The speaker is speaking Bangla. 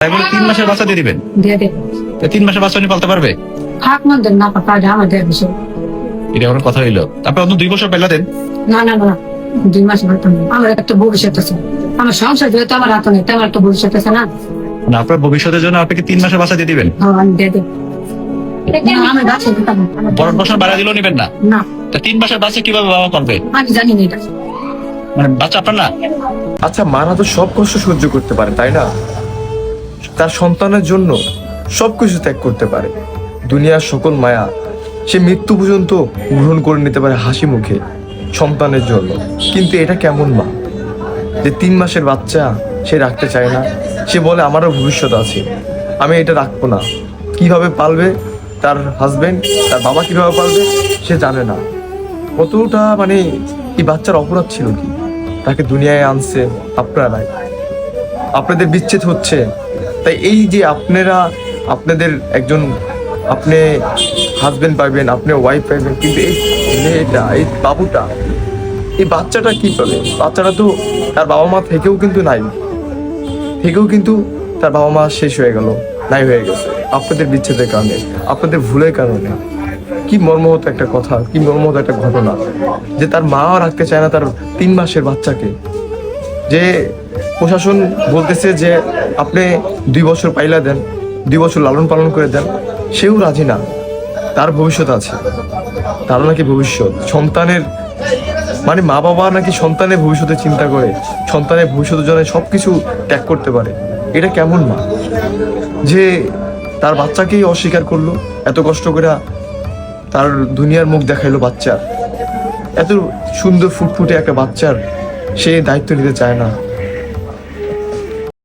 তাই বলে 3 মাসের বাচ্চা দিয়ে দিবেন? দিয়ে দেব। তো 3 মাসের বাচ্চা উনি পালতে পারবে? থাক না দেন না পাপা, আমার দেড় বছর। এটা আমার কথা হইলো। আপনি অন্য 2 বছর পেলা দেন। না না না, 2 মাস বেতন নেই। আমার একটা ভবিষ্যৎ আছে, আমার সংসার যেহেতু আমার হাতে নেই, আমার একটা ভবিষ্যৎ আছে না। না, আপনার ভবিষ্যতের জন্য আপনাকে 3 মাসের বাচ্চা দিয়ে দিবেন? হ্যাঁ, আমি দিয়ে দেব। না, আমি বাচ্চা দিতাম না। বড় বছর বাড়া দিলেও নিবেন না? না, তা 3 মাসের বাচ্চা কিভাবে বাবা পালবে? আমি জানি না এটা। মানে বাচ্চা আপনার না? আচ্ছা, মারা তো সব কষ্ট সহ্য করতে পারে, তাই না? তার সন্তানের জন্য সবকিছু ত্যাগ করতে পারে। দুনিয়ার সকল মায়া সে মৃত্যু পর্যন্ত গ্রহণ করে নিতে পারে হাসি মুখে সন্তানের জন্য। কিন্তু এটা কেমন মা যে 3 মাসের বাচ্চা সে রাখতে চায় না? সে বলে আমারও ভবিষ্যৎ আছে, আমি এটা রাখবো না। কিভাবে পালবে তার হাজবেন্ড, তার বাবা কিভাবে পালবে সে জানে না। কতটা মানে এই বাচ্চার অপরাধ ছিল কি? তাকে দুনিয়ায় আনছে আপনারাই, আপনাদের বিচ্ছেদ হচ্ছে। তাই এই যে আপনারা আপনাদের একজন আপনি হাজবেন্ড পাইবেন, আপনি ওয়াইফ পাইবেন, কিন্তু এই মেয়েটা, এই বাবুটা, এই বাচ্চাটা কি পাবে? বাচ্চাটা তো তার বাবা মা থেকেও কিন্তু নাই, তার বাবা মা শেষ হয়ে গেল, নাই হয়ে গেছে আপনাদের বিচ্ছেদের কারণে, আপনাদের ভুলের কারণে। কি মর্মাহত একটা কথা, কি মর্মাহত একটা ঘটনা যে তার মাও রাখতে চায় না তার 3 মাসের বাচ্চাকে। যে প্রশাসন বলতেছে যে আপনি 2 বছর পাইলা দেন, 2 বছর লালন পালন করে দেন, সেও রাজি না। তার ভবিষ্যৎ আছে, তারও নাকি ভবিষ্যৎ। সন্তানের মানে মা বাবা নাকি সন্তানের ভবিষ্যতে চিন্তা করে, সন্তানের ভবিষ্যতের জন্য সবকিছু ত্যাগ করতে পারে। এটা কেমন মা যে তার বাচ্চাকেই অস্বীকার করলো? এত কষ্ট করে তার দুনিয়ার মুখ দেখাইলো বাচ্চার, এত সুন্দর ফুটফুটে একটা বাচ্চার সে দায়িত্ব নিতে চায় না।